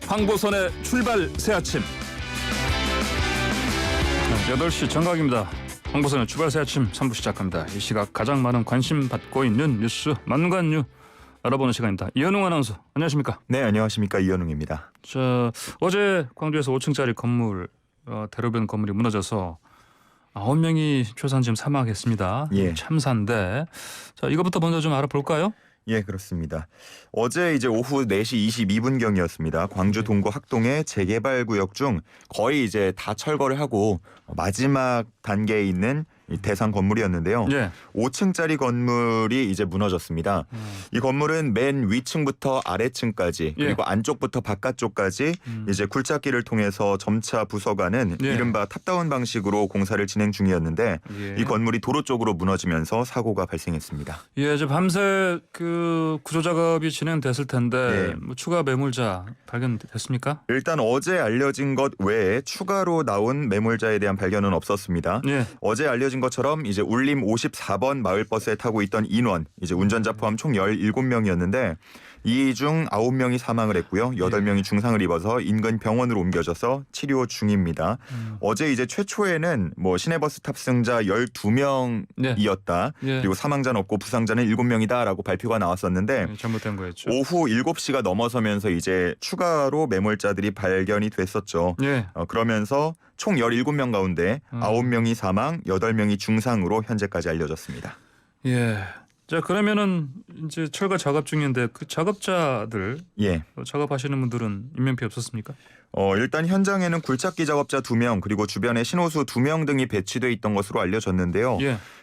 황보선의 출발 새 아침. 8시 정각입니다. 황보선의 출발 새 아침 3부 시작합니다. 이 시각 가장 많은 관심 받고 있는 뉴스 만관뉴 알아보는 시간입니다. 이현웅 아나운서 안녕하십니까? 네, 안녕하십니까. 이현웅입니다. 자, 어제 광주에서 5층짜리 건물 대로변 건물이 무너져서 9명이 최소한 지금 사망했습니다. 예. 참사인데 자, 이것부터 먼저 좀 알아볼까요? 예, 그렇습니다. 어제 이제 오후 4시 22분경이었습니다. 광주 동구 학동의 재개발 구역 중 거의 이제 다 철거를 하고 마지막 단계에 있는 이 대상 건물이었는데요. 예. 5층짜리 건물이 이제 무너졌습니다. 이 건물은 맨 위층부터 아래층까지 그리고 안쪽부터 바깥쪽까지 이제 굴착기를 통해서 점차 부숴가는 이른바 탑다운 방식으로 공사를 진행 중이었는데 이 건물이 도로 쪽으로 무너지면서 사고가 발생했습니다. 예, 이제 밤새 그 구조 작업이 진행됐을 텐데 뭐 추가 매물자 발견됐습니까? 일단 어제 알려진 것 외에 추가로 나온 매물자에 대한 발견은 없었습니다. 어제 알려진 것처럼 이제 울림 54번 마을버스에 타고 있던 인원, 이제 운전자 포함 총 17명이었는데 이 중 9명이 사망을 했고요. 8명이 중상을 입어서 인근 병원으로 옮겨져서 치료 중입니다. 어제 이제 최초에는 뭐 시내버스 탑승자 12명이었다. 그리고 사망자는 없고 부상자는 7명이다라고 발표가 나왔었는데 잘못된 거였죠. 오후 7시가 넘어서면서 이제 추가로 매몰자들이 발견이 됐었죠. 그러면서 총 17명 가운데 9명이 사망, 8명이 중상으로 현재까지 알려졌습니다. 예. 자, 그러면은 이제 철거 작업 중인데 그 작업자들 작업하시는 분들은 인명피해 없었습니까? 일단 현장에는 굴착기 작업자 2명 그리고 주변에 신호수 2명 등이 배치돼 있던 것으로 알려졌는데요.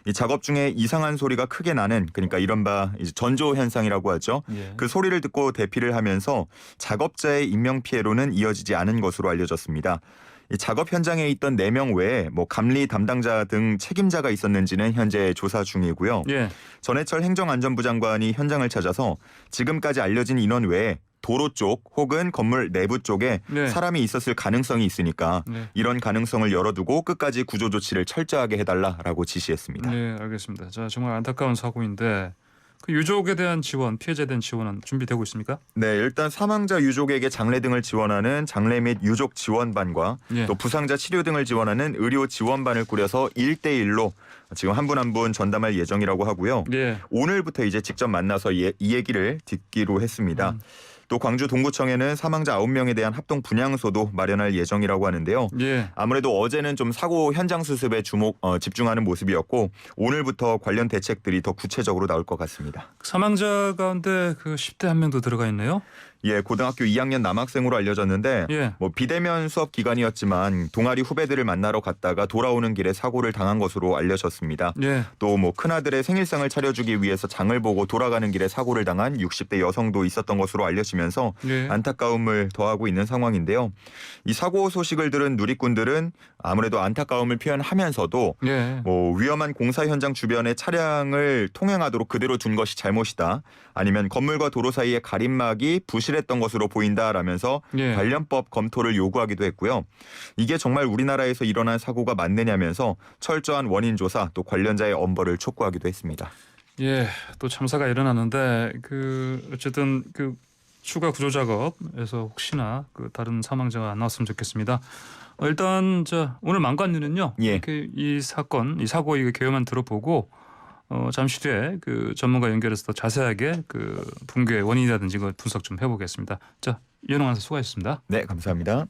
이 작업 중에 이상한 소리가 크게 나는, 그러니까 이른바 이제 전조 현상이라고 하죠. 그 소리를 듣고 대피를 하면서 작업자의 인명피해로는 이어지지 않은 것으로 알려졌습니다. 이 작업 현장에 있던 4명 외에 뭐 감리 담당자 등 책임자가 있었는지는 현재 조사 중이고요. 전해철 행정안전부 장관이 현장을 찾아서 지금까지 알려진 인원 외에 도로 쪽 혹은 건물 내부 쪽에 사람이 있었을 가능성이 있으니까 이런 가능성을 열어두고 끝까지 구조 조치를 철저하게 해달라라고 지시했습니다. 네, 알겠습니다. 자, 정말 안타까운 사고인데 그 유족에 대한 지원, 피해자에 대한 지원은 준비되고 있습니까? 네, 일단 사망자 유족에게 장례 등을 지원하는 장례 및 유족 지원반과 또 부상자 치료 등을 지원하는 의료 지원반을 꾸려서 1대1로 지금 한 분 한 분 전담할 예정이라고 하고요. 오늘부터 이제 직접 만나서 이 얘기를 듣기로 했습니다. 또 광주 동구청에는 사망자 9명에 대한 합동 분향소도 마련할 예정이라고 하는데요. 아무래도 어제는 좀 사고 현장 수습에 집중하는 모습이었고 오늘부터 관련 대책들이 더 구체적으로 나올 것 같습니다. 사망자 가운데 그 10대 한 명도 들어가 있네요. 예, 고등학교 2학년 남학생으로 알려졌는데 뭐 비대면 수업 기간이었지만 동아리 후배들을 만나러 갔다가 돌아오는 길에 사고를 당한 것으로 알려졌습니다. 또 뭐 큰아들의 생일상을 차려주기 위해서 장을 보고 돌아가는 길에 사고를 당한 60대 여성도 있었던 것으로 알려지면서 안타까움을 더하고 있는 상황인데요. 이 사고 소식을 들은 누리꾼들은 아무래도 안타까움을 표현하면서도 뭐 위험한 공사 현장 주변에 차량을 통행하도록 그대로 둔 것이 잘못이다. 아니면 건물과 도로 사이에 가림막이 부실했던 것으로 보인다라면서 관련법 검토를 요구하기도 했고요. 이게 정말 우리나라에서 일어난 사고가 맞느냐면서 철저한 원인 조사 또 관련자의 엄벌을 촉구하기도 했습니다. 예, 또 참사가 일어났는데 그 어쨌든 그 추가 구조 작업에서 혹시나 그 다른 사망자가 안 나왔으면 좋겠습니다. 일단 오늘 만관뉴는요. 이렇게 이 사건, 이 사고 이 개요만 들어보고 잠시 뒤에 그 전문가 연결해서 더 자세하게 그 붕괴의 원인이라든지 이걸 분석 좀 해보겠습니다. 자, 이현웅 아나운서 수고하셨습니다. 네, 감사합니다.